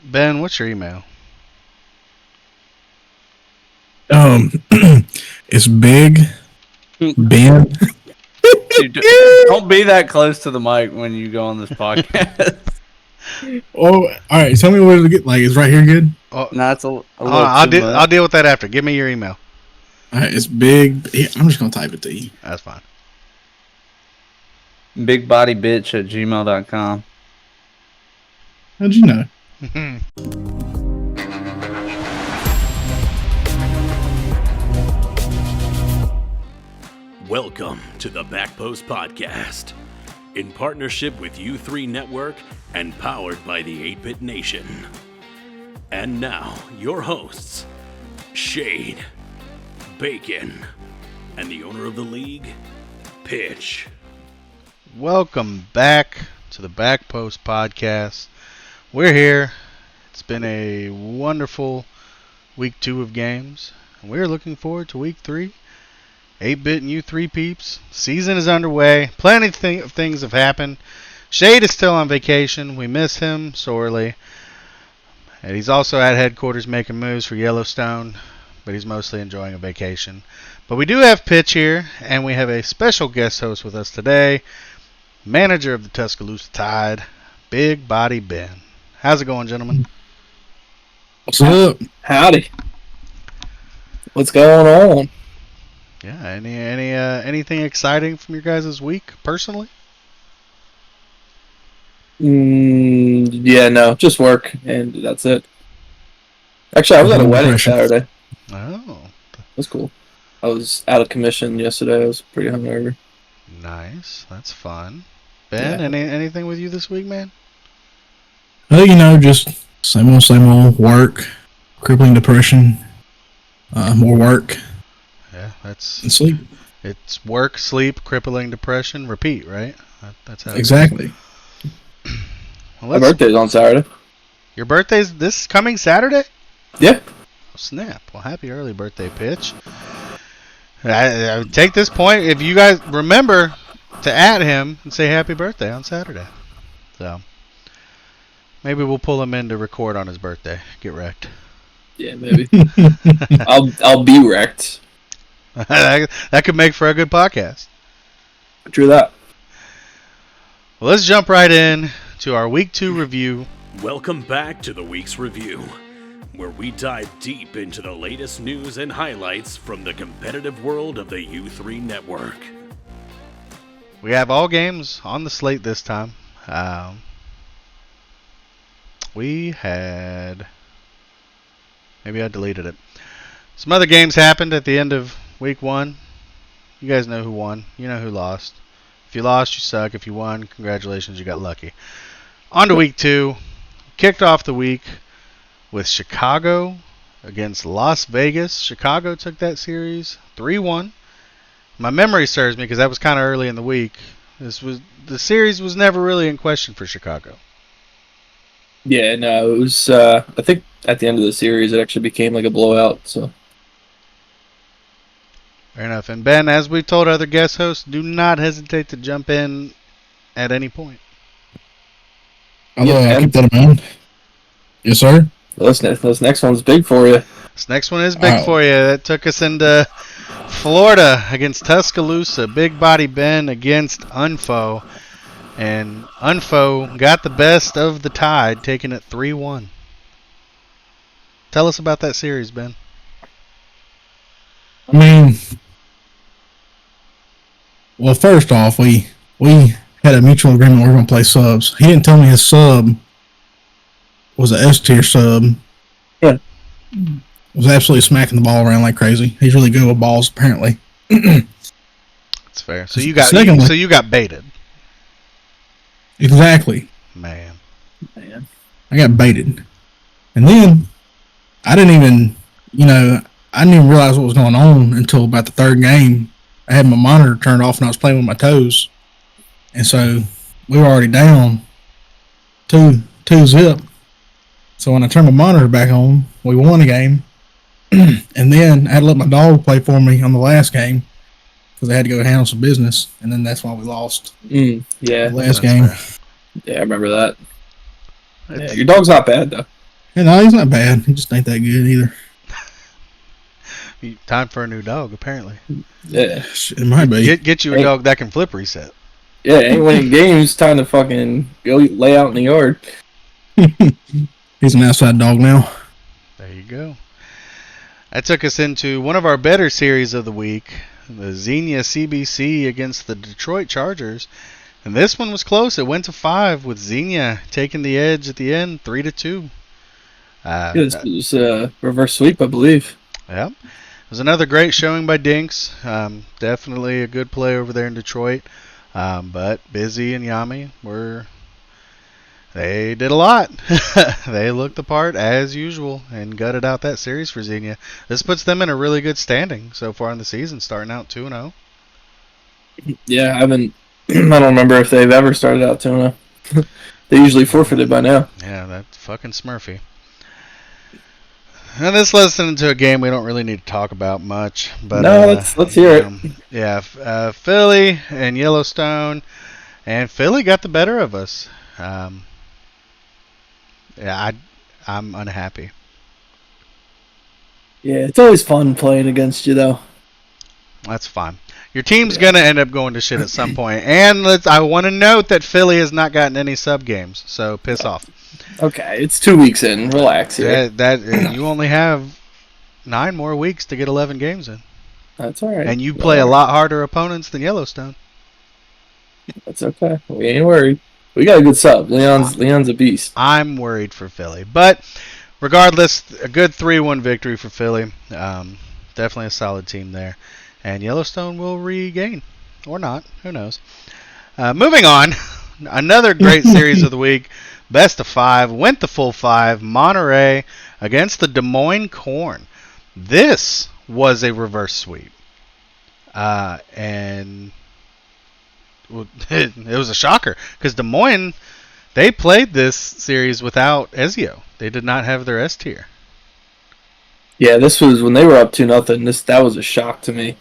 Ben, what's your email? It's Big Ben. Dude, don't be that close to the mic when you go on this podcast. Oh, all right. Tell me what to get. Like, is right here good? Oh, Nah, it's a little I'll too I'll much. deal with that after. Give me your email. All right, it's Big. I'm just gonna type it to you. That's fine. Bigbodybitch@gmail.com. How'd you know? Welcome to the Backpost Podcast, in partnership with U3 Network and powered by the 8-Bit Nation. And now, your hosts, Shade, Bacon, and the owner of the league, Pitch. Welcome back to the Backpost Podcast. We're here. It's been a wonderful week 2 of games, and we're looking forward to week 3. 8-Bit and U3 peeps. Season is underway. Plenty of things have happened. Shade is still on vacation. We miss him sorely. And he's also at headquarters making moves for Yellowstone, but he's mostly enjoying a vacation. But we do have Pitch here, and we have a special guest host with us today, manager of the Tuscaloosa Tide, Big Body Ben. How's it going, gentlemen? What's up? Howdy. What's going on? Yeah, anything exciting from your guys' week, personally? Yeah, no, just work, and that's it. Actually, I was at a wedding Saturday. Oh. That's cool. I was out of commission yesterday. I was pretty hungover. Nice. That's fun. Ben, Yeah. anything with you this week, man? Just same old work, crippling depression, more work, Yeah, and sleep. it's work, sleep, crippling depression, repeat, right? That's how Exactly. Well, My birthday's on Saturday. Your birthday's this coming Saturday? Yeah. Oh, snap. Well, happy early birthday, Pitch. I take this point, if you guys remember to add him and say happy birthday on Saturday. So, maybe we'll pull him in to record on his birthday. Get wrecked. Yeah, maybe. I'll be wrecked. That could make for a good podcast. True that. Well, let's jump right in to our Week 2 review. Welcome back to the week's review, where we dive deep into the latest news and highlights from the competitive world of the U3 Network. We have all games on the slate this time. We had... Maybe I deleted it. Some other games happened at the end of Week 1. You guys know who won. You know who lost. If you lost, you suck. If you won, congratulations, you got lucky. On to Week 2. Kicked off the week with Chicago against Las Vegas. Chicago took that series 3-1. My memory serves me because that was kind of early in the week. The series was never really in question for Chicago. Yeah, no, it was, I think at the end of the series, it actually became like a blowout, so. Fair enough. And Ben, as we've told other guest hosts, do not hesitate to jump in at any point. I'll keep that in mind. Yes, sir. This next one's big for you. This next one is big for you. That took us into Florida against Tuscaloosa. Big Body Ben against Unfo. And Unfo got the best of the Tide, taking it 3-1. Tell us about that series, Ben. I mean, well, first off, we had a mutual agreement we were going to play subs. He didn't tell me his sub was an S tier sub. Yeah. Was absolutely smacking the ball around like crazy. He's really good with balls, apparently. That's fair. So you got baited. Exactly. Man. I got baited. And then I didn't even realize what was going on until about the third game. I had my monitor turned off and I was playing with my toes. And so we were already down 2-0. So when I turned my monitor back on, we won the game. And then I had to let my dog play for me on the last game because I had to go handle some business. And then that's why we lost Yeah. the last game. Fair. Yeah, I remember that. Yeah, your dog's not bad, though. And no, he's not bad. He just ain't that good either. Time for a new dog, apparently. Yeah. It might be. Get you a dog that can flip reset. Yeah, ain't winning games. Time to fucking go lay out in the yard. He's an outside dog now. There you go. That took us into one of our better series of the week, the Xenia CBC against the Detroit Chargers. And this one was close. It went to 5 with Xenia taking the edge at the end, 3-2. This was a reverse sweep, I believe. Yep. It was another great showing by Dinks. Definitely a good play over there in Detroit. But Busy and Yami they did a lot. They looked the part as usual and gutted out that series for Xenia. This puts them in a really good standing so far in the season, starting out 2-0. Yeah, I don't remember if they've ever started out 2-0. They usually forfeited by now. Yeah, that's fucking Smurfy. And this led us into a game we don't really need to talk about much. But no, let's hear it. Yeah, Philly and Yellowstone, and Philly got the better of us. Yeah, I'm unhappy. Yeah, it's always fun playing against you, though. That's fine. Your team's going to end up going to shit at some point. And I want to note that Philly has not gotten any sub games, so piss off. Okay, it's 2 weeks in. Relax here. You only have 9 more weeks to get 11 games in. That's all right. And you play a lot harder opponents than Yellowstone. That's okay. We ain't worried. We got a good sub. Leon's a beast. I'm worried for Philly. But regardless, a good 3-1 victory for Philly. Definitely a solid team there. And Yellowstone will regain. Or not. Who knows? Moving on. Another great series of the week. Best of 5. Went the full 5. Monterey against the Des Moines Corn. This was a reverse sweep. And it was a shocker. Because Des Moines, they played this series without Ezio. They did not have their S tier. Yeah, this was when they were up 2-0. That was a shock to me.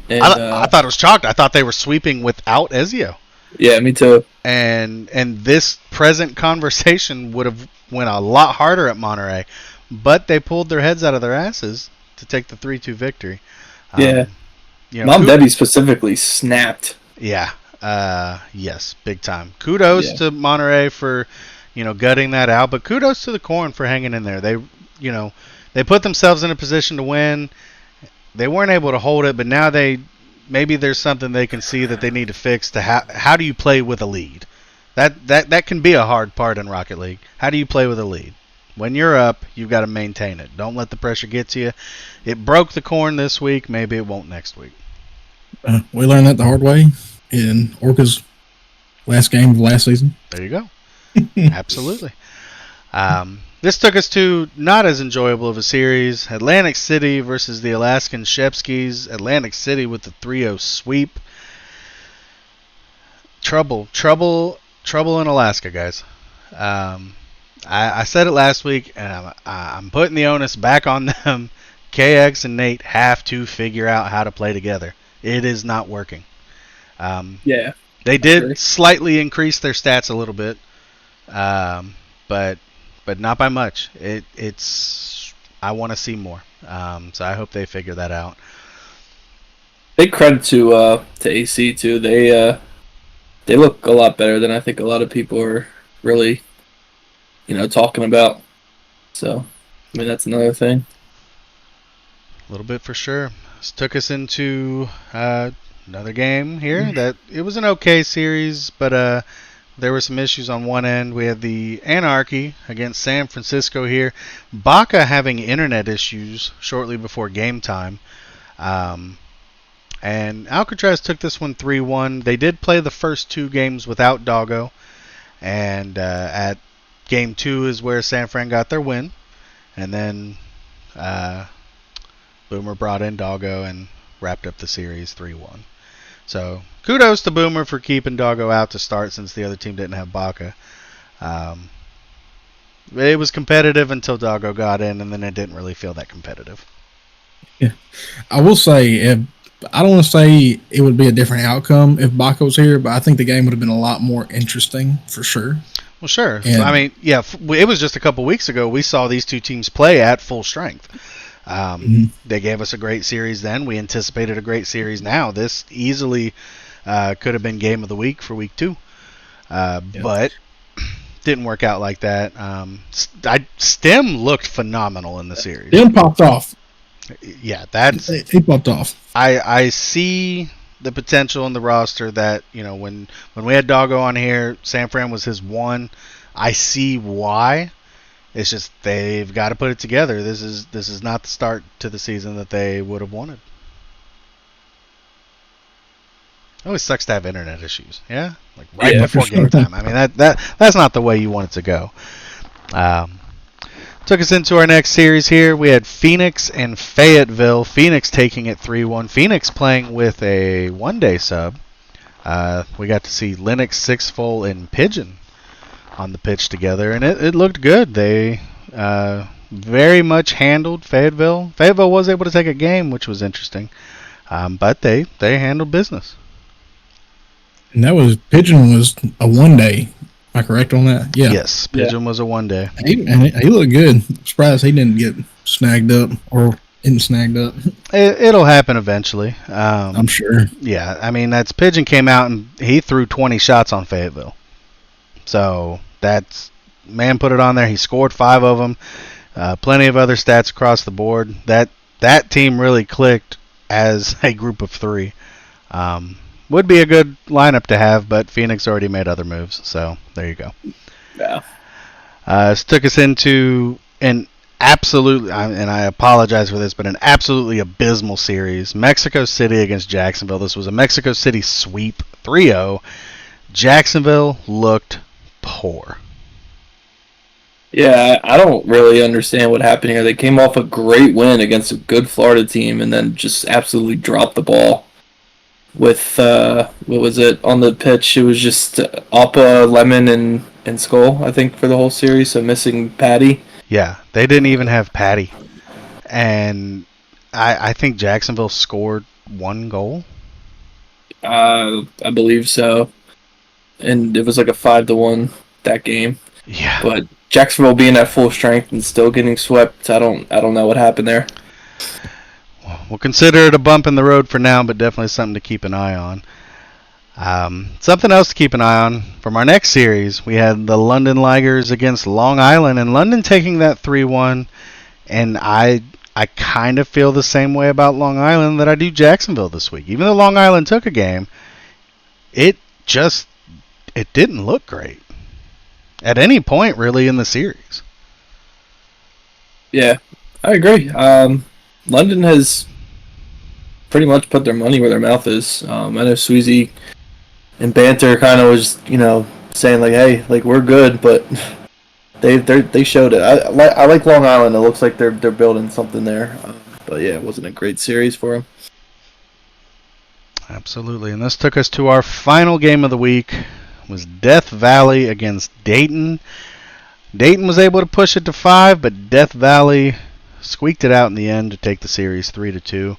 And, I thought it was shocked. I thought they were sweeping without Ezio. Yeah, me too. And this present conversation would have went a lot harder at Monterey, but they pulled their heads out of their asses to take the 3-2 victory. Yeah. Mom Debbie specifically snapped. Yeah. Yes, big time. Kudos to Monterey for, gutting that out, but kudos to the Corn for hanging in there. They put themselves in a position to win. They weren't able to hold it, but now maybe there's something they can see that they need to fix. How do you play with a lead? That can be a hard part in Rocket League. How do you play with a lead? When you're up, you've got to maintain it. Don't let the pressure get to you. It broke the Corn this week. Maybe it won't next week. We learned that the hard way in Orca's last game of last season. There you go. Absolutely. This took us to not as enjoyable of a series. Atlantic City versus the Alaskan Shepskis. Atlantic City with the 3-0 sweep. Trouble in Alaska, guys. I said it last week, and I'm putting the onus back on them. KX and Nate have to figure out how to play together. It is not working. They did slightly increase their stats a little bit, but not by much. I want to see more. So I hope they figure that out. Big credit to AC too. They look a lot better than I think a lot of people are really, talking about. So, I mean, that's another thing. A little bit for sure. This took us into another game here. That it was an okay series, but there were some issues on one end. We had the Anarchy against San Francisco here. Baca having internet issues shortly before game time. And Alcatraz took this one 3-1. They did play the first 2 games without Doggo. And at game 2 is where San Fran got their win. And then Boomer brought in Doggo and wrapped up the series 3-1. So kudos to Boomer for keeping Doggo out to start since the other team didn't have Baca. It was competitive until Doggo got in, and then it didn't really feel that competitive. Yeah, I will say, I don't want to say it would be a different outcome if Baca was here, but I think the game would have been a lot more interesting for sure. Well, sure. And- I mean, yeah, it was just a couple weeks ago we saw these two teams play at full strength. They gave us a great series then. We anticipated a great series now. This easily could have been game of the week for week 2. But didn't work out like that. Stem looked phenomenal in the series. Stem popped off. Yeah, that's He popped off. I see the potential in the roster that, when we had Doggo on here, San Fran was his one. I see why. It's just they've got to put it together. This is not the start to the season that they would have wanted. It always sucks to have internet issues. Yeah, like right before game time. I mean that's not the way you want it to go. Took us into our next series here. We had Phoenix and Fayetteville. Phoenix taking it 3-1. Phoenix playing with a one-day sub. We got to see Lennox, Sixfold, and Pigeon on the pitch together, and it looked good. They very much handled Fayetteville. Fayetteville was able to take a game, which was interesting, but they handled business. And Pigeon was a one-day. Am I correct on that? Yeah. Yes, Pigeon was a one-day. He looked good. I'm surprised he didn't get snagged up or isn't snagged up. It'll happen eventually. I'm sure. Yeah, I mean, Pigeon came out and he threw 20 shots on Fayetteville. So man put it on there. He scored 5 of them. Plenty of other stats across the board. That team really clicked as a group of 3. Would be a good lineup to have, but Phoenix already made other moves, so there you go. Yeah. This took us into an absolutely, and I apologize for this, but an absolutely abysmal series. Mexico City against Jacksonville. This was a Mexico City sweep, 3-0. Jacksonville looked poor. Yeah, I don't really understand what happened here. They came off a great win against a good Florida team and then just absolutely dropped the ball. With, what was it, on the pitch? It was just Appa, Lemon, and Skull, I think, for the whole series, so missing Patty. Yeah, they didn't even have Patty. And I think Jacksonville scored 1 goal. I believe so. And it was like a 5-1 that game. Yeah. But Jacksonville being at full strength and still getting swept, I don't know what happened there. We'll consider it a bump in the road for now, but definitely something to keep an eye on. Something else to keep an eye on from our next series, we had the London Ligers against Long Island, and London taking that 3-1. And I kind of feel the same way about Long Island that I do Jacksonville this week. Even though Long Island took a game, it didn't look great at any point really in the series. Yeah, I agree. London has pretty much put their money where their mouth is. I know Sweezy and Banter kind of was, saying like, "Hey, like we're good," but they showed it. I like Long Island. It looks like they're building something there. But yeah, it wasn't a great series for them. Absolutely, and this took us to our final game of the week. It was Death Valley against Dayton. Dayton was able to push it to 5, but Death Valley squeaked it out in the end to take the series 3-2.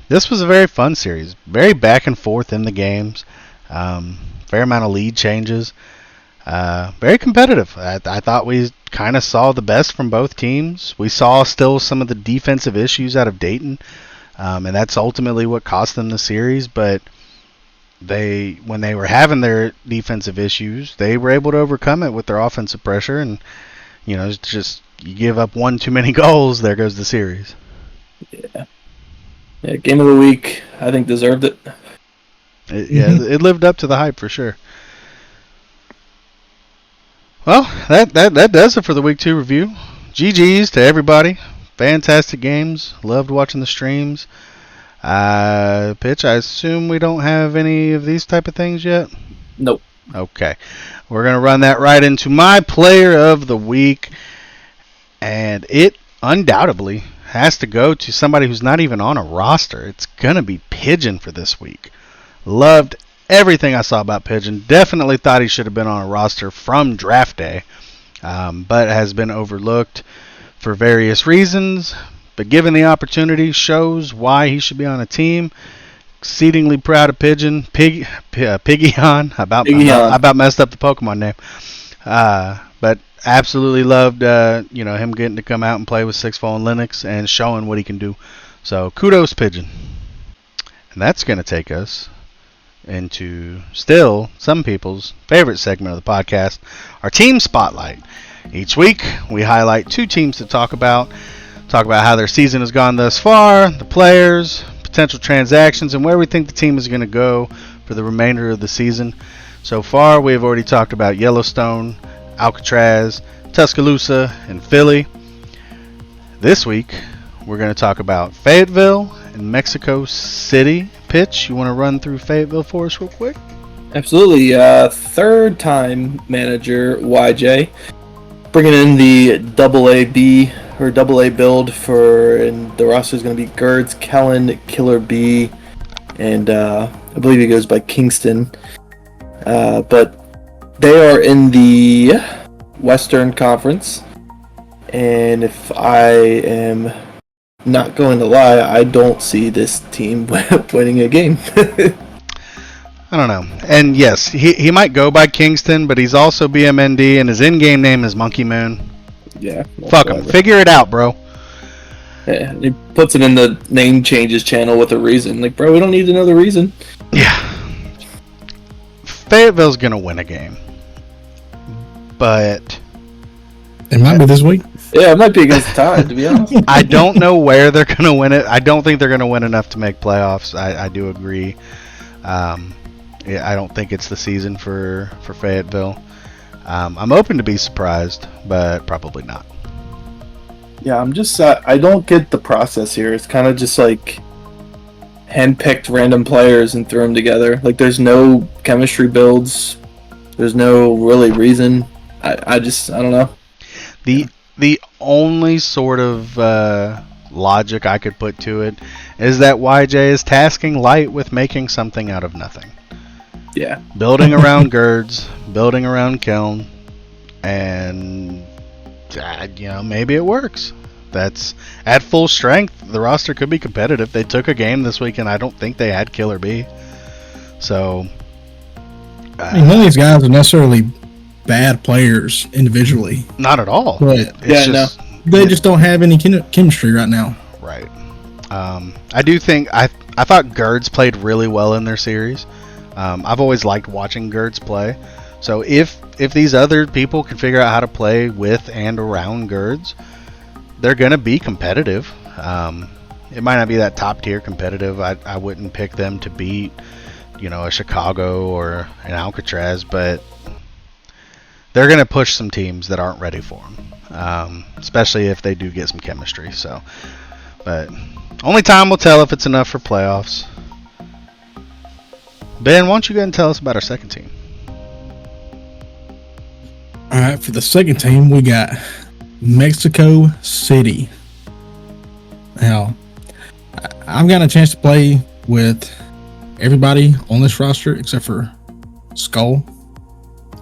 This was a very fun series, very back and forth in the games, fair amount of lead changes, very competitive. I thought we kind of saw the best from both teams. We saw still some of the defensive issues out of Dayton, and that's ultimately what cost them the series. But when they were having their defensive issues, they were able to overcome it with their offensive pressure, and it's just you give up 1 too many goals, there goes the series. Yeah, game of the week, I think deserved it. It lived up to the hype for sure. Well, that does it for the week 2 review. GG's to everybody. Fantastic games. Loved watching the streams. Pitch, I assume we don't have any of these type of things yet? Nope. Okay. We're going to run that right into my player of the week. And it undoubtedly has to go to somebody who's not even on a roster. It's going to be Pigeon for this week. Loved everything I saw about Pigeon. Definitely thought he should have been on a roster from draft day, but has been overlooked for various reasons. But given the opportunity, shows why he should be on a team. exceedingly proud of Pidgeon, Piggeon. I about messed up the Pokemon name. But absolutely loved, him getting to come out and play with Sixfall and Linux and showing what he can do. So kudos, Pigeon. And that's going to take us into still some people's favorite segment of the podcast, our team spotlight. Each week we highlight 2 teams to talk about how their season has gone thus far, the players, potential transactions, and where we think the team is going to go for the remainder of the season. So far we have already talked about Yellowstone, Alcatraz, Tuscaloosa, and Philly. This week we're going to talk about Fayetteville and Mexico City. Pitch, you want to run through Fayetteville for us real quick? Absolutely. Third-time manager YJ, bringing in the AA-B or AA build and the roster is going to be Gerds, Kellen, Killer B, and I believe he goes by Kingston. But they are in the Western Conference, and if I am not going to lie, I don't see this team winning a game. I don't know. And yes, he might go by Kingston, but he's also BMND, and his in-game name is Monkey Moon. Yeah. Fuck him. Figure it out, bro. Yeah, he puts it in the name changes channel with a reason. Like, bro, we don't need to know the reason. Yeah. Fayetteville's going to win a game. But it might be this week. Yeah, it might be against the Tide, to be honest. I don't know where they're going to win it. I don't think they're going to win enough to make playoffs. I do agree. I don't think it's the season for Fayetteville. I'm open to be surprised, but probably not. Yeah, I'm just... I don't get the process here. It's kind of just like handpicked random players and threw them together. Like, there's no chemistry builds. There's no really reason. I don't know. The only sort of logic I could put to it is that YJ is tasking Light with making something out of nothing. Yeah. Building around Gerds, building around Keln, and maybe it works. That's at full strength. The roster could be competitive. They took a game this week, and I don't think they had Killer B. So, none of these guys are necessarily bad players individually. Not at all. But they just don't have any chemistry right now. Right. I do think I thought Gerds played really well in their series. I've always liked watching Gerds play. So if these other people can figure out how to play with and around Gerds, they're going to be competitive. It might not be that top tier competitive. I wouldn't pick them to beat, a Chicago or an Alcatraz, but they're going to push some teams that aren't ready for them, especially if they do get some chemistry. So, but only time will tell if it's enough for playoffs. Ben, why don't you go ahead and tell us about our second team? All right, for the second team, we got Mexico City. Now, I've gotten a chance to play with everybody on this roster except for Skull.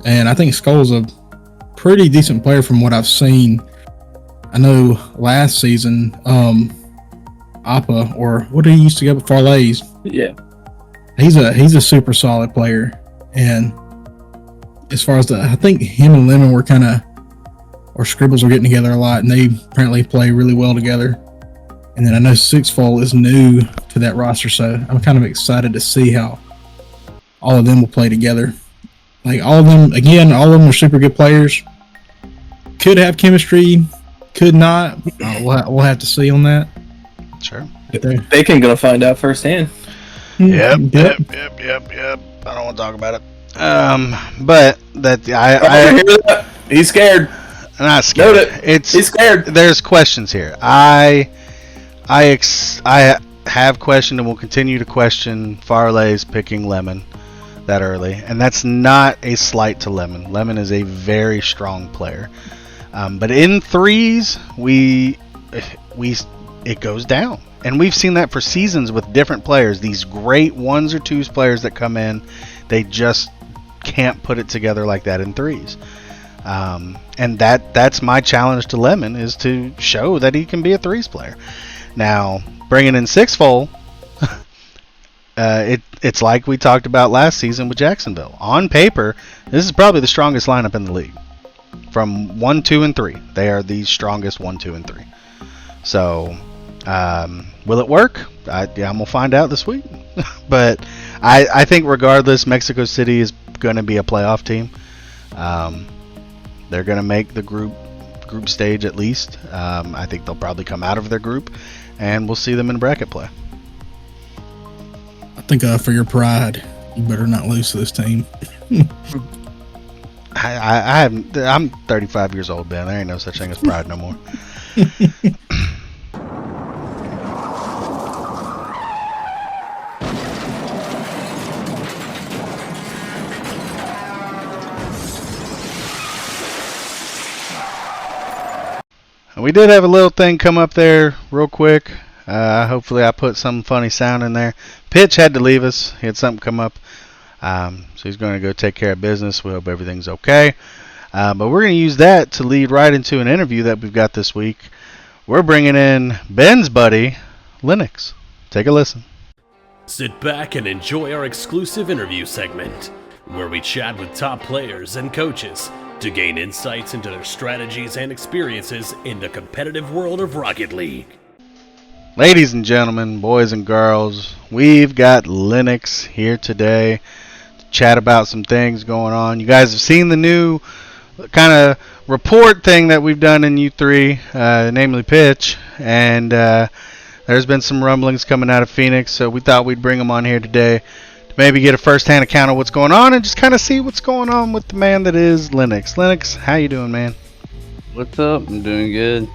And I think Skull's a pretty decent player from what I've seen. I know last season, Appa, or what did he used to go before Lays? Yeah. He's a super solid player. And as far as I think him and Lemon were or Scribbles were getting together a lot, and they apparently play really well together. And then I know Sixfold is new to that roster, so I'm kind of excited to see how all of them will play together. Like all of them are super good players. Could have chemistry, could not. We'll have to see on that. Sure. Bacon gonna find out firsthand. Yep. I don't want to talk about it. But that He's scared. I'm not scared. He's scared. There's questions here. I have questioned and will continue to question Farley's picking Lemon that early, and that's not a slight to Lemon. Lemon is a very strong player, but in threes it goes down, and we've seen that for seasons with different players. These great ones or twos players that come in, they just can't put it together like that in threes. And that's my challenge to Lemon, is to show that he can be a threes player. Now, bringing in Sixfold, it's like we talked about last season with Jacksonville. On paper, this is probably the strongest lineup in the league. From 1, 2, and 3, they are the strongest 1, 2, and 3. So, will it work? I'm gonna find out this week. But I think regardless, Mexico City is going to be a playoff team. They're going to make the group stage at least. I think they'll probably come out of their group, and we'll see them in bracket play. I think for your pride, you better not lose to this team. I'm 35 years old, Ben. There ain't no such thing as pride no more. We did have a little thing come up there real quick. Hopefully I put some funny sound in there. Pitch had to leave us. He had something come up. So he's going to go take care of business. We hope everything's okay. But we're going to use that to lead right into an interview that we've got this week. We're bringing in Ben's buddy, Linux. Take a listen. Sit back and enjoy our exclusive interview segment, where we chat with top players and coaches to gain insights into their strategies and experiences in the competitive world of Rocket League. Ladies and gentlemen, boys and girls, we've got Linux here today to chat about some things going on. You guys have seen the new kind of report thing that we've done in U3, namely pitch, and there's been some rumblings coming out of Phoenix, so we thought we'd bring them on here today to maybe get a first-hand account of what's going on and just kind of see what's going on with the man that is Linux. Linux, how you doing, man? What's up? I'm doing good.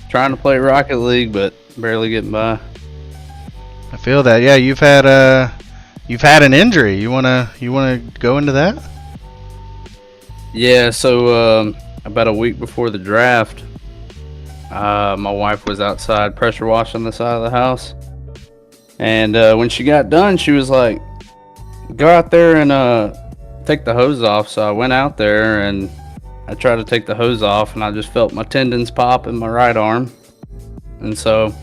Trying to play Rocket League, but barely getting by. I feel that. Yeah, you've had an injury. You wanna go into that? Yeah. So about a week before the draft, my wife was outside pressure washing the side of the house, and when she got done, she was like, "Go out there and take the hose off." So I went out there and I tried to take the hose off, and I just felt my tendons pop in my right arm. And so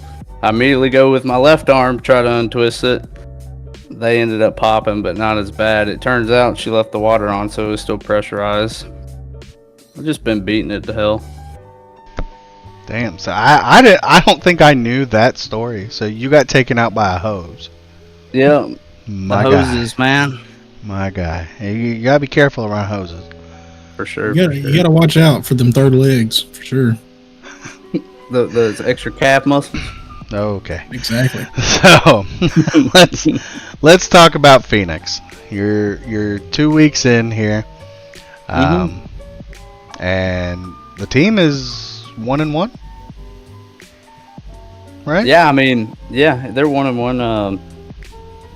I immediately go with my left arm, try to untwist it. They ended up popping, but not as bad. It turns out she left the water on, so it was still pressurized. I've just been beating it to hell. Damn. So I don't think I knew that story. So you got taken out by a hose. Yeah, My the guy. hoses, man. My guy. Hey, you gotta be careful around hoses. For sure. You gotta watch out for them third legs, for sure. Those extra calf muscles. Okay. Exactly. So let's talk about Phoenix. You're 2 weeks in here, and the team is 1-1, right? Yeah, I mean, they're 1-1.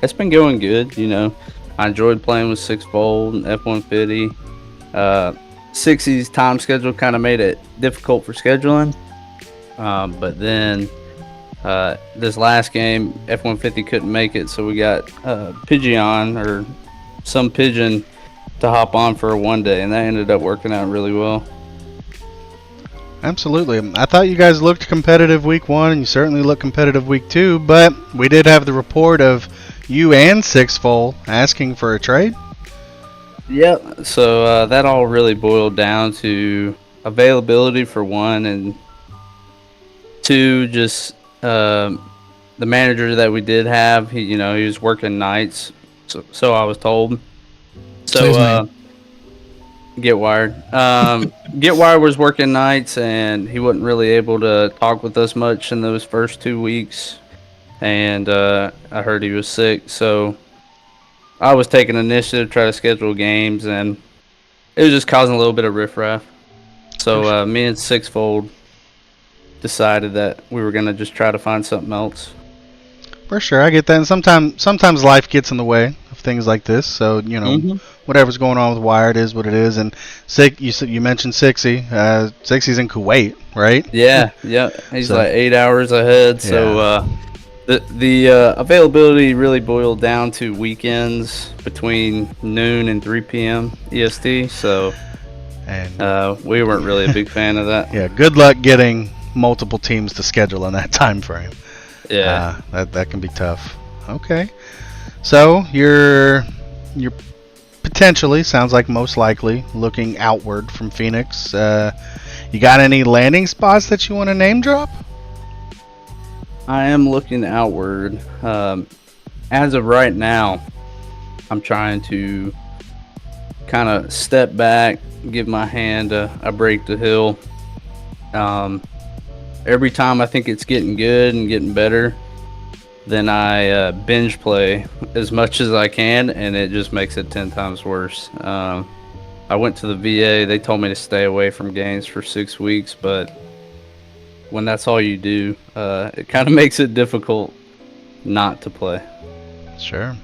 It's been going good, you know. I enjoyed playing with Sixfold and F-150. 60's time schedule kind of made it difficult for scheduling. But then this last game, F-150 couldn't make it, so we got Pigeon or some pigeon to hop on for a one day, and that ended up working out really well. Absolutely. I thought you guys looked competitive week 1, and you certainly look competitive week 2, but we did have the report of you and Sixfold asking for a trade. Yep. So that all really boiled down to availability for one, and two, just the manager that we did have. He was working nights, so I was told. So Get Wired. Get Wired was working nights, and he wasn't really able to talk with us much in those first 2 weeks. And I heard he was sick, so I was taking initiative to try to schedule games, and it was just causing a little bit of riffraff. So me and Sixfold decided that we were going to just try to find something else. For sure, I get that. And sometimes life gets in the way of things like this. So whatever's going on with Wired is what it is. And you mentioned Sixy. Sixy's in Kuwait, right? Yeah. He's like 8 hours ahead. So the availability really boiled down to weekends between noon and 3 p.m. EST. So we weren't really a big fan of that. Yeah. Good luck getting multiple teams to schedule in that time frame. Yeah. That can be tough. Okay. So you're potentially, sounds like most likely, looking outward from Phoenix. You got any landing spots that you want to name drop? I am looking outward. As of right now, I'm trying to kind of step back, give my hand a break to heal. Every time I think it's getting good and getting better, then I binge play as much as I can, and it just makes it 10 times worse. I went to the VA. They told me to stay away from games for 6 weeks, but when that's all you do, it kind of makes it difficult not to play. Sure.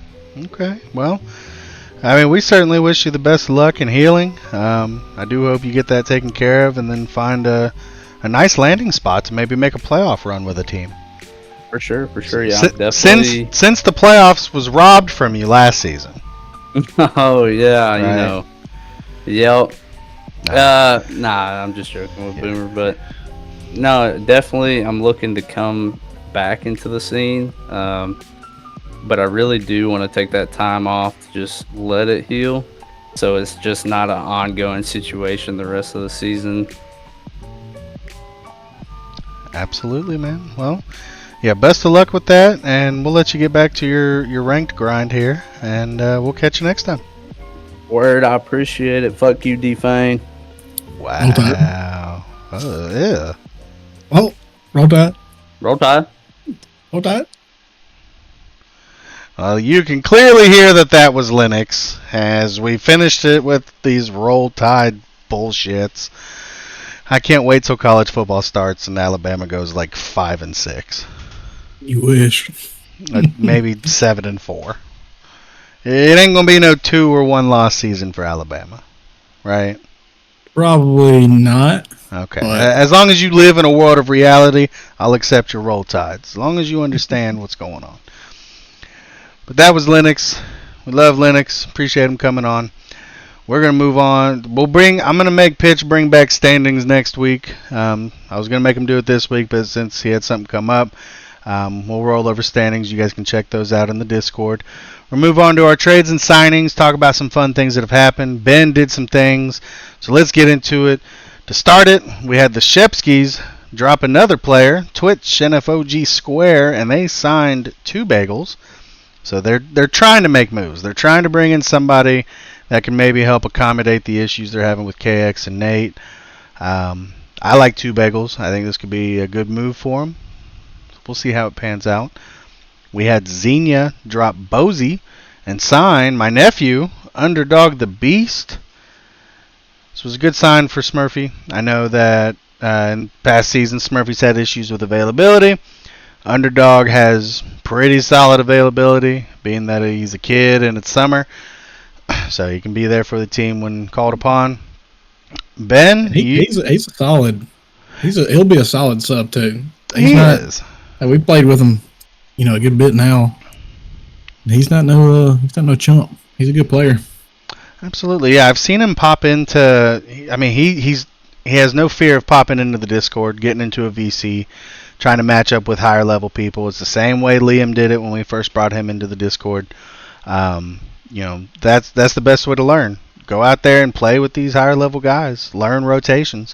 Okay. Well, I mean, we certainly wish you the best of luck in healing. I do hope you get that taken care of and then find a nice landing spot to maybe make a playoff run with a team. For sure. Yeah, I'm definitely. Since the playoffs was robbed from you last season. Oh yeah, Right. you know. Yep. Nah, I'm just joking with Boomer, but no, definitely, I'm looking to come back into the scene. But I really do want to take that time off to just let it heal, so it's just not an ongoing situation the rest of the season. Absolutely, man. Well, yeah, best of luck with that, and we'll let you get back to your ranked grind here, and we'll catch you next time. Word, I appreciate it. Fuck you, D-Fane. Wow. Oh, yeah. Oh, roll tide. Roll Tide. Roll tide. Well, you can clearly hear that was Linux, as we finished it with these Roll Tide bullshits. I can't wait till college football starts and Alabama goes like 5-6. You wish. Maybe 7-4. It ain't gonna be no 2 or 1 loss season for Alabama, right? Probably not. Okay. But As long as you live in a world of reality, I'll accept your Roll Tides. As long as you understand what's going on. But that was Linux. We love Linux. Appreciate him coming on. We're gonna move on. I'm gonna make Pitch bring back standings next week. I was gonna make him do it this week, but since he had something come up, we'll roll over standings. You guys can check those out in the Discord. We'll move on to our trades and signings. Talk about some fun things that have happened. Ben did some things, so let's get into it. To start it, we had the Shepskis drop another player, Twitch NFOG Square, and they signed 2 bagels. So they're trying to make moves. They're trying to bring in somebody that can maybe help accommodate the issues they're having with KX and Nate. I like 2 bagels. I think this could be a good move for them. We'll see how it pans out. We had Xenia drop Bozy and sign my nephew, Underdog the Beast. This was a good sign for Smurfy. I know that in past seasons Smurfy's had issues with availability. Underdog has pretty solid availability, being that he's a kid and it's summer. So he can be there for the team when called upon. Ben, he's a solid. He'll be a solid sub too. He is. We played with him, a good bit now. He's not no chump. He's a good player. Absolutely, yeah. I've seen him pop into. I mean, he has no fear of popping into the Discord, getting into a VC, trying to match up with higher level people. It's the same way Liam did it when we first brought him into the Discord. That's the best way to learn. Go out there and play with these higher level guys. Learn rotations.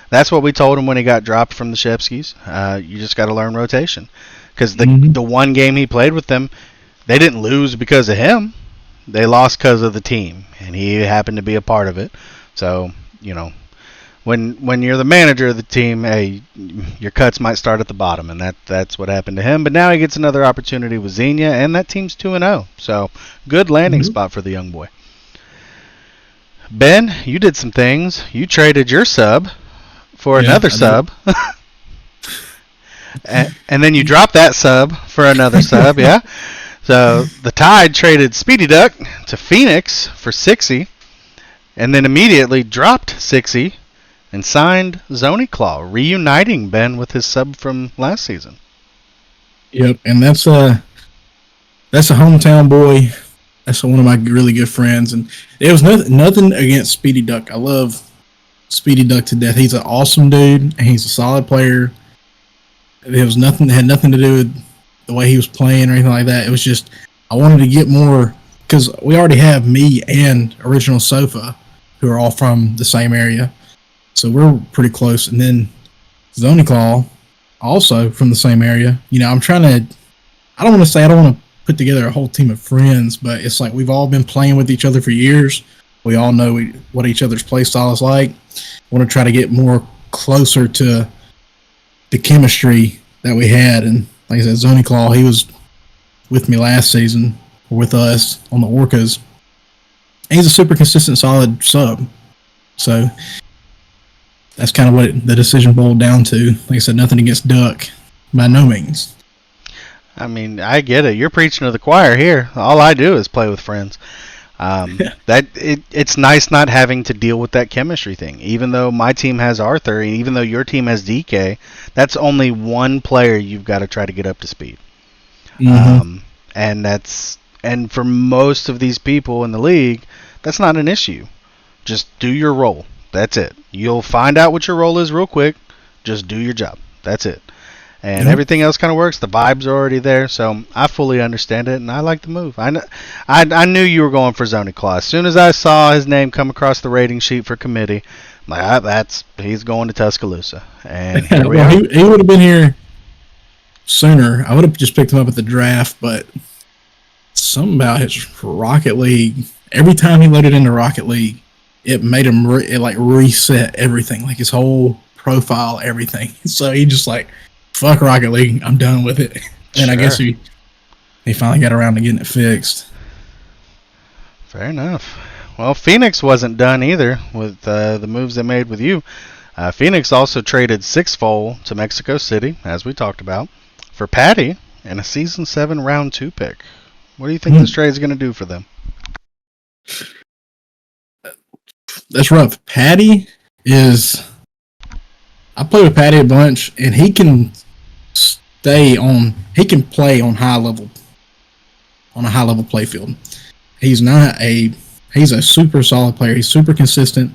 That's what we told him when he got dropped from the Shepskis. You just got to learn rotation. Because the one game he played with them, they didn't lose because of him. They lost because of the team, and he happened to be a part of it. So, when you're the manager of the team, hey, your cuts might start at the bottom, and that's what happened to him. But now he gets another opportunity with Xenia, and that team's 2-0. So, good landing spot for the young boy. Ben, you did some things. You traded your sub for another sub. and then you dropped that sub for another sub, yeah? So the Tide traded Speedy Duck to Phoenix for Sixy, and then immediately dropped Sixy and signed Zony Claw, reuniting Ben with his sub from last season. Yep, and that's a hometown boy. That's one of my really good friends, and it was nothing against Speedy Duck. I love Speedy Duck to death. He's an awesome dude, and he's a solid player. It had nothing to do with the way he was playing or anything like that. It was just I wanted to get more because we already have me and Original Sofa, who are all from the same area, so we're pretty close. And then Zony Claw, also from the same area. You know, I'm trying to. I don't want to say I don't want to put together a whole team of friends, but it's like we've all been playing with each other for years. We all know what each other's play style is like. Want to try to get more closer to the chemistry that we had. And like I said, Zony Claw, he was with me last season, or with us on the Orcas. And he's a super consistent, solid sub. So that's kind of what the decision boiled down to. Like I said, nothing against Duck, by no means. I mean, I get it. You're preaching to the choir here. All I do is play with friends. It's nice not having to deal with that chemistry thing. Even though my team has Arthur, and even though your team has DK, that's only one player you've got to try to get up to speed. Mm-hmm. And for most of these people in the league, that's not an issue. Just do your role. That's it. You'll find out what your role is real quick. Just do your job. That's it. And everything else kind of works. The vibes are already there, so I fully understand it, and I like the move. I knew you were going for Zony Claw. As soon as I saw his name come across the rating sheet for committee, I'm like, he's going to Tuscaloosa. And here we are. He would have been here sooner. I would have just picked him up at the draft, but something about his Rocket League, every time he loaded into Rocket League, it made him reset everything, like his whole profile, everything. So he just like, fuck Rocket League, I'm done with it. And sure. I guess he finally got around to getting it fixed. Fair enough. Well, Phoenix wasn't done either with the moves they made with you. Phoenix also traded Sixfold to Mexico City, as we talked about, for Patty and a Season 7 Round 2 pick. What do you think this trade is going to do for them? That's rough. Patty is... I play with Patty a bunch, and he can play on high level, on a high level play field. He's a super solid player. He's super consistent.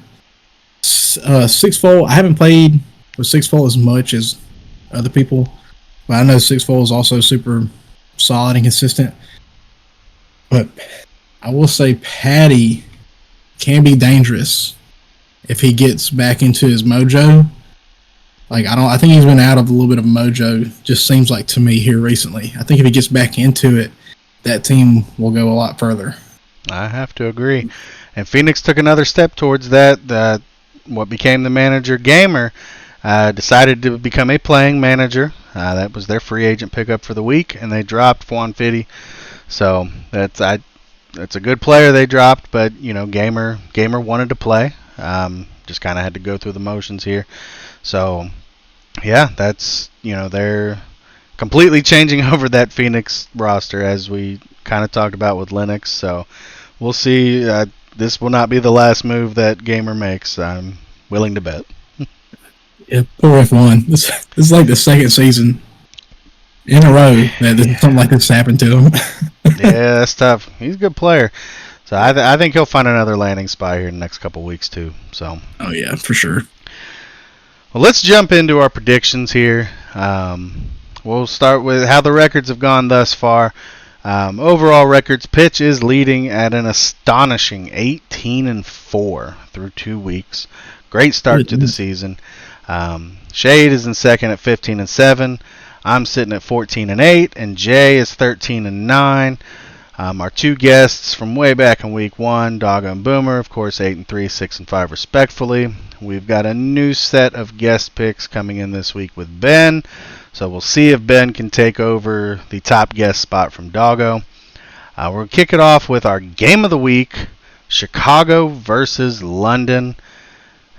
Sixfold, I haven't played with Sixfold as much as other people, but I know Sixfold is also super solid and consistent. But I will say Patty can be dangerous if he gets back into his mojo. Like, I think he's been out of a little bit of mojo, just seems like to me here recently. I think if he gets back into it, that team will go a lot further. I have to agree. And Phoenix took another step towards that. What became the manager, Gamer, decided to become a playing manager. That was their free agent pickup for the week, and they dropped Fiddy. So that's a good player they dropped, but Gamer wanted to play. Just kind of had to go through the motions here. So yeah, that's they're completely changing over that Phoenix roster, as we kind of talked about with Linux. So we'll see. This will not be the last move that Gamer makes. I'm willing to bet. Yeah, poor F1. This is like the second season in a row that something like this happened to him. Yeah, that's tough. He's a good player. So I think he'll find another landing spot here in the next couple weeks too. So. Oh yeah, for sure. Well, let's jump into our predictions here. We'll start with how the records have gone thus far. Overall records, Pitch is leading at an astonishing 18-4 through 2 weeks. Great start to the season. Shade is in second at 15-7. I'm sitting at 14-8, and Jay is 13-9. Our two guests from way back in week 1, Doggo and Boomer, of course, 8-3, 6-5 respectfully. We've got a new set of guest picks coming in this week with Ben, so we'll see if Ben can take over the top guest spot from Doggo. We're going to kick it off with our game of the week, Chicago versus London.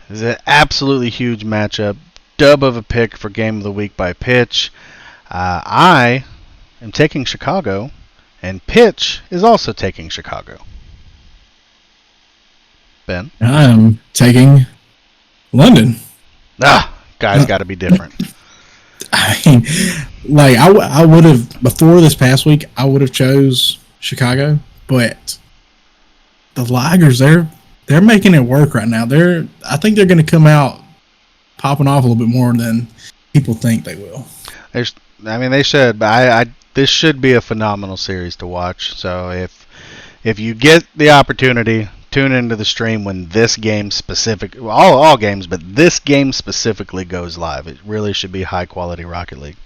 This is an absolutely huge matchup. Dub of a pick for game of the week by Pitch. I am taking Chicago, and Pitch is also taking Chicago. Ben? I'm taking London. Guys got to be different. I mean, like I would have before this past week. I would have chose Chicago, but the Ligers they're making it work right now. I think they're going to come out popping off a little bit more than people think they will. They should, but this should be a phenomenal series to watch. So if you get the opportunity, tune into the stream when this game all games, but this game specifically goes live. It really should be high quality Rocket League.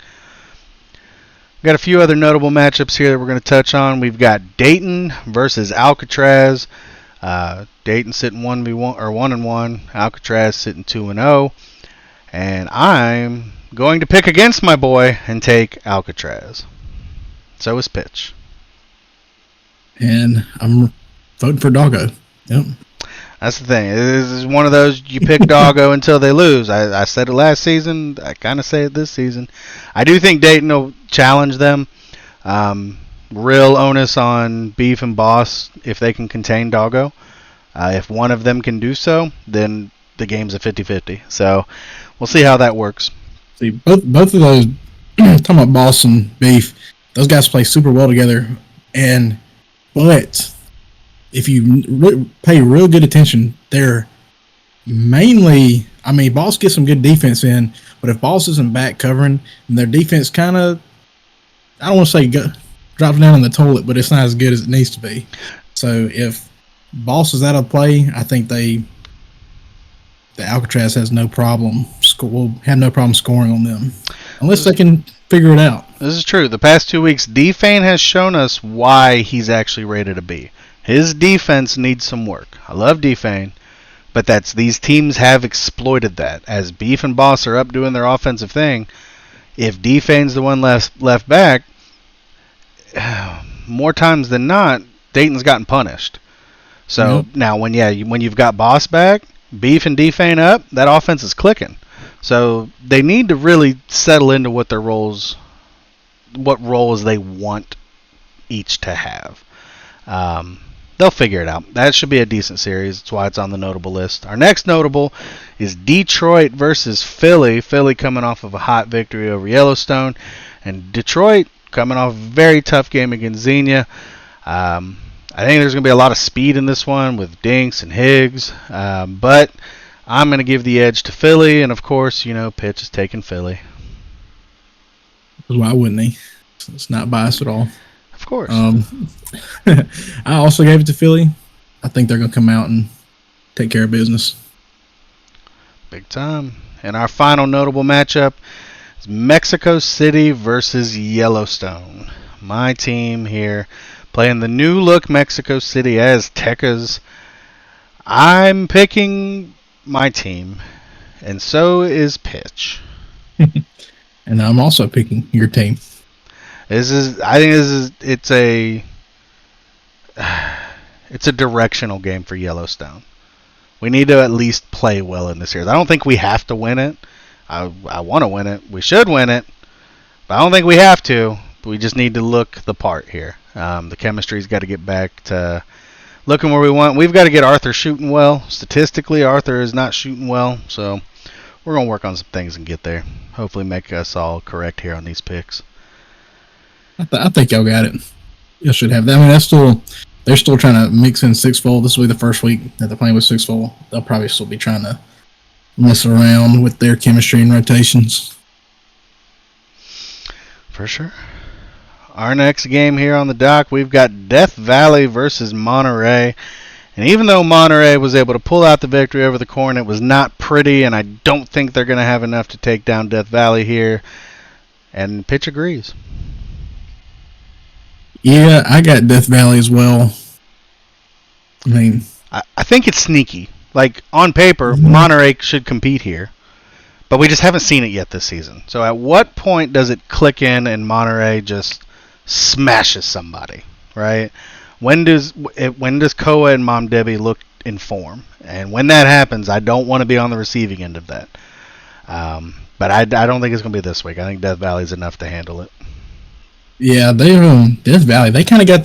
We've got a few other notable matchups here that we're going to touch on. We've got Dayton versus Alcatraz. Dayton sitting 1v1 or 1-1. Alcatraz sitting 2-0. And I'm going to pick against my boy and take Alcatraz. So is Pitch. And I'm voting for Doggo. Yep. That's the thing. This is one of those you pick Doggo until they lose. I said it last season. I kind of say it this season. I do think Dayton will challenge them. Real onus on Beef and Boss if they can contain Doggo. If one of them can do so, then the game's a 50-50. So we'll see how that works. See, both of those, talking about Boss and Beef, those guys play super well together. But if you pay real good attention, they're mainly, Boss gets some good defense in, but if Boss isn't back covering, and their defense kind of, I don't want to say drops down in the toilet, but it's not as good as it needs to be. So if Boss is out of play, I think the Alcatraz has no problem. Will have no problem scoring on them unless they can figure it out. This is true. The past 2 weeks, Defane has shown us why he's actually rated a B. His defense needs some work. I love Defane, but these teams have exploited that. As Beef and Boss are up doing their offensive thing, if Defane's the one left back, more times than not, Dayton's gotten punished. So now when you've got Boss back, Beef and Defane up, that offense is clicking. So they need to really settle into what roles they want each to have. They'll figure it out. That should be a decent series. That's why it's on the notable list. Our next notable is Detroit versus Philly. Philly coming off of a hot victory over Yellowstone, and Detroit coming off a very tough game against Xenia. I think there's going to be a lot of speed in this one with Dinks and Higgs, but I'm going to give the edge to Philly, and of course, Pitch is taking Philly. Why wouldn't he? It's not biased at all. Of course. I also gave it to Philly. I think they're going to come out and take care of business. Big time. And our final notable matchup is Mexico City versus Yellowstone. My team here playing the new look Mexico City Aztecas. I'm picking my team, and so is Pitch. And I'm also picking your team. It's a directional game for Yellowstone. We need to at least play well in this series. I don't think we have to win it. I want to win it. We should win it, but I don't think we have to. We just need to look the part here. The chemistry's got to get back to looking where we want. We've got to get Arthur shooting well. Statistically, Arthur is not shooting well, so we're going to work on some things and get there. Hopefully make us all correct here on these picks. I think y'all got it. You should have that. They're still trying to mix in six-fold. This will be the first week that they're playing with six-fold. They'll probably still be trying to mess around with their chemistry and rotations. For sure. Our next game here on the dock, we've got Death Valley versus Monterey. And even though Monterey was able to pull out the victory over the Corn, it was not pretty, and I don't think they're going to have enough to take down Death Valley here. And Pitch agrees. Yeah, I got Death Valley as well. I think it's sneaky. Like, on paper, Monterey should compete here. But we just haven't seen it yet this season. So at what point does it click in and Monterey just smashes somebody, right? When does Koa and Mom Debbie look in form? And when that happens, I don't want to be on the receiving end of that. But I don't think it's going to be this week. I think Death Valley's enough to handle it. Yeah, Death Valley, they kind of got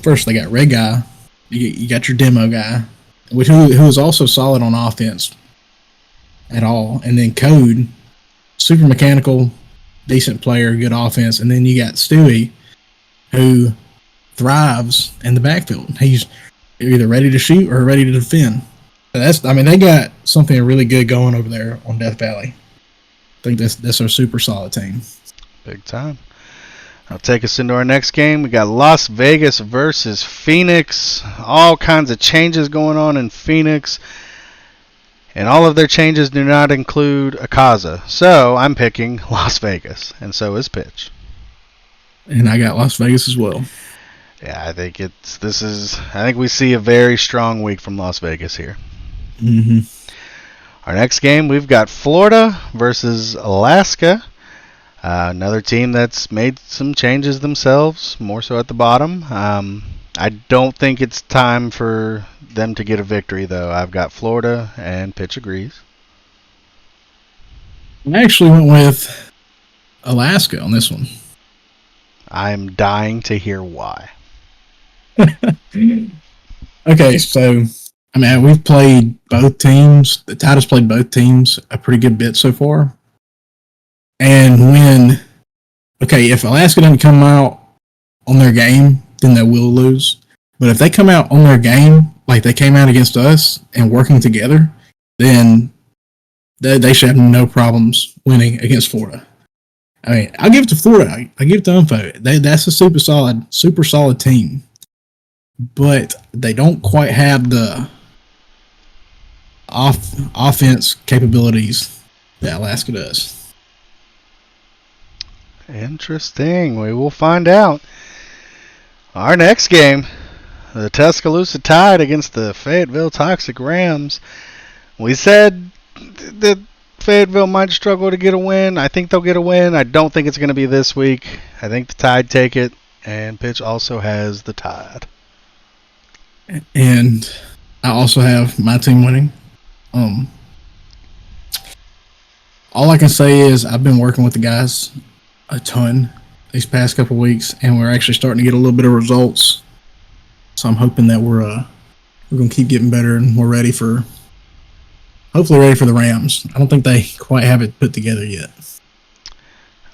first they got Red Guy. You got your demo guy, who is also solid on offense at all. And then Code, super mechanical, decent player, good offense. And then you got Stewie, who thrives in the backfield. He's either ready to shoot or ready to defend. They got something really good going over there on Death Valley. I think that's a super solid team. Big time. I'll take us into our next game. We got Las Vegas versus Phoenix. All kinds of changes going on in Phoenix. And all of their changes do not include Akaza. So I'm picking Las Vegas. And so is Pitch. And I got Las Vegas as well. Yeah, I think I think we see a very strong week from Las Vegas here. Mm-hmm. Our next game, we've got Florida versus Alaska. Another team that's made some changes themselves, more so at the bottom. I don't think it's time for them to get a victory, though. I've got Florida, and Pitch agrees. I actually went with Alaska on this one. I'm dying to hear why. Okay, so we've played both teams. The Titans played both teams a pretty good bit so far. And if Alaska doesn't come out on their game, then they will lose. But if they come out on their game like they came out against us and working together, then they should have no problems winning against Florida. I'll give it to Florida. I give it to Unfo. That's a super solid team. But they don't quite have the offense capabilities that Alaska does. Interesting. We will find out. Our next game, the Tuscaloosa Tide against the Fayetteville Toxic Rams. We said that Fayetteville might struggle to get a win. I think they'll get a win. I don't think it's going to be this week. I think the Tide take it, and Pitch also has the Tide. And I also have my team winning. All I can say is I've been working with the guys a ton these past couple weeks, and we're actually starting to get a little bit of results. So I'm hoping that we're going to keep getting better, and we're hopefully ready for the Rams. I don't think they quite have it put together yet.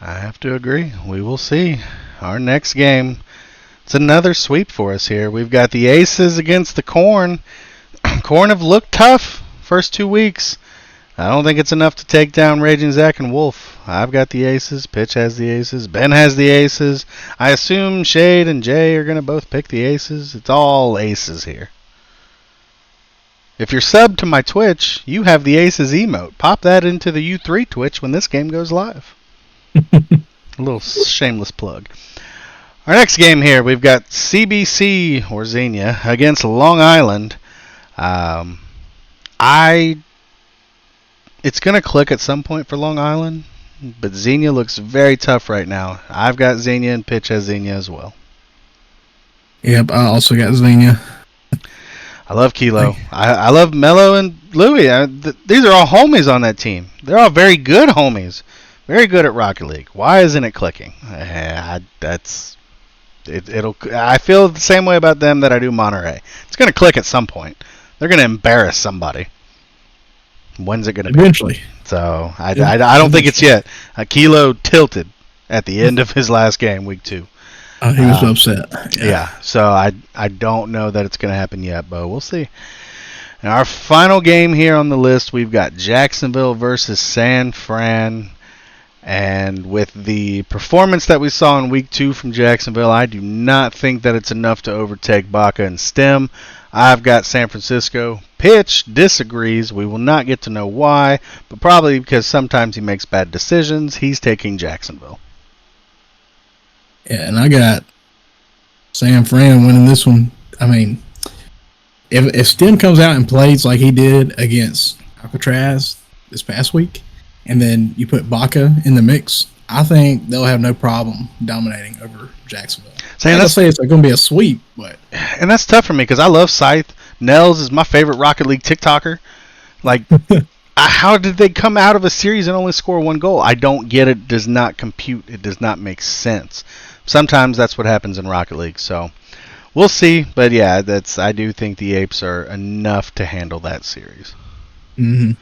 I have to agree. We will see. Our next game, it's another sweep for us here. We've got the Aces against the Corn. Corn have looked tough first 2 weeks. I don't think it's enough to take down Raging Zach and Wolf. I've got the Aces. Pitch has the Aces. Ben has the Aces. I assume Shade and Jay are going to both pick the Aces. It's all Aces here. If you're subbed to my Twitch, you have the Aces emote. Pop that into the U3 Twitch when this game goes live. A little shameless plug. Our next game here, we've got CBC or Xenia against Long Island. It's going to click at some point for Long Island, but Xenia looks very tough right now. I've got Xenia, and Pitch has Xenia as well. Yep, I also got Xenia. I love Kilo. I love Mello and Louie. These are all homies on that team. They're all very good homies. Very good at Rocket League. Why isn't it clicking? I feel the same way about them that I do Monterey. It's going to click at some point. They're going to embarrass somebody. When's it going to be? Eventually. So I don't think it's yet. Kilo tilted at the end of his last game, week 2. He was upset. Yeah. So I don't know that it's going to happen yet, but we'll see. And our final game here on the list, we've got Jacksonville versus San Fran. And with the performance that we saw in week 2 from Jacksonville, I do not think that it's enough to overtake Baca and Stem. I've got San Francisco. Pitch disagrees. We will not get to know why, but probably because sometimes he makes bad decisions. He's taking Jacksonville. Yeah, and I got San Fran winning this one. If Stem comes out and plays like he did against Alcatraz this past week, and then you put Baca in the mix, I think they'll have no problem dominating over Jacksonville. I say it's going to be a sweep, and that's tough for me because I love Scythe. Nels is my favorite Rocket League TikToker. Like, how did they come out of a series and only score 1 goal? I don't get it. It does not compute. It does not make sense. Sometimes that's what happens in Rocket League. So we'll see. But yeah, I do think the Apes are enough to handle that series. Mm-hmm.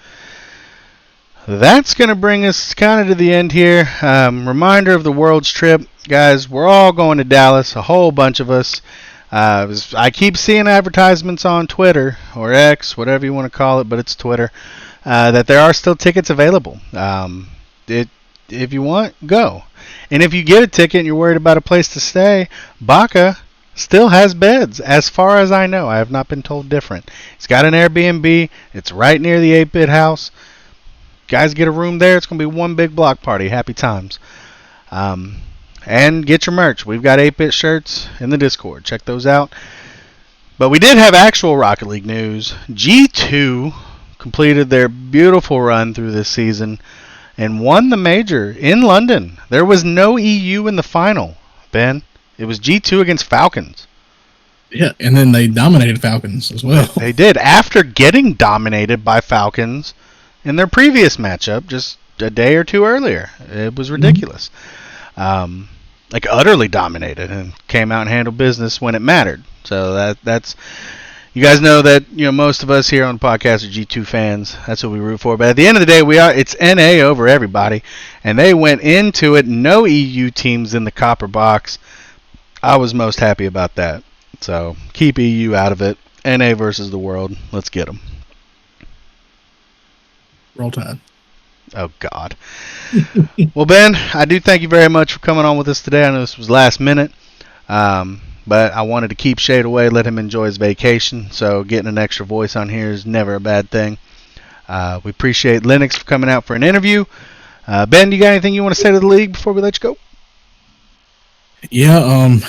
That's going to bring us kind of to the end here. Reminder of the World's Trip. Guys, we're all going to Dallas, a whole bunch of us. I keep seeing advertisements on Twitter, or X, whatever you want to call it, but it's Twitter, that there are still tickets available. If you want, go. And if you get a ticket and you're worried about a place to stay, Baca still has beds, as far as I know. I have not been told different. It's got an Airbnb. It's right near the 8-Bit house. Guys, get a room there. It's going to be one big block party. Happy times. And get your merch. We've got 8-Bit shirts in the Discord. Check those out. But we did have actual Rocket League news. G2 completed their beautiful run through this season and won the major in London. There was no EU in the final, Ben. It was G2 against Falcons. Yeah, and then they dominated Falcons as well. They did, after getting dominated by Falcons in their previous matchup just a day or two earlier. It was ridiculous. Like utterly dominated and came out and handled business when it mattered. So that's you guys know that most of us here on the podcast are G2 fans. That's what we root for. But at the end of the day, it's NA over everybody, and they went into it. No EU teams in the copper box. I was most happy about that. So keep EU out of it. NA versus the world. Let's get them. Roll Tide. Oh, God. Well, Ben, I do thank you very much for coming on with us today. I know this was last minute, but I wanted to keep Shade away, let him enjoy his vacation. So getting an extra voice on here is never a bad thing. We appreciate Linux for coming out for an interview. Ben, do you got anything you want to say to the league before we let you go? Yeah,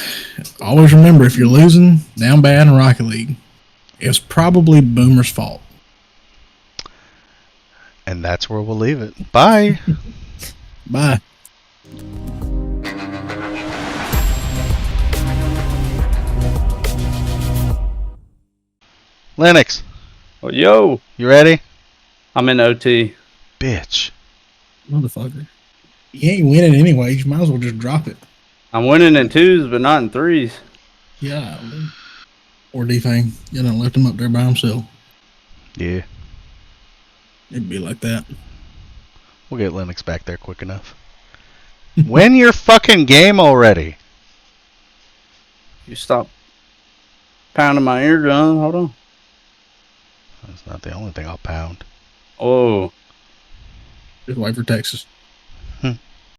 always remember, if you're losing down bad in Rocket League, it's probably Boomer's fault. And that's where we'll leave it. Bye. Bye. Linux, Well, yo, you ready? I'm in OT. Bitch. Motherfucker. You ain't winning anyway. You might as well just drop it. I'm winning in twos, but not in threes. Yeah. Or D-Fang. You done left him up there by himself. Yeah. It'd be like that. We'll get Linux back there quick enough. Win your fucking game already. You stop pounding my eardrum. Hold on. That's not the only thing I'll pound. Oh. Just wait for Texas.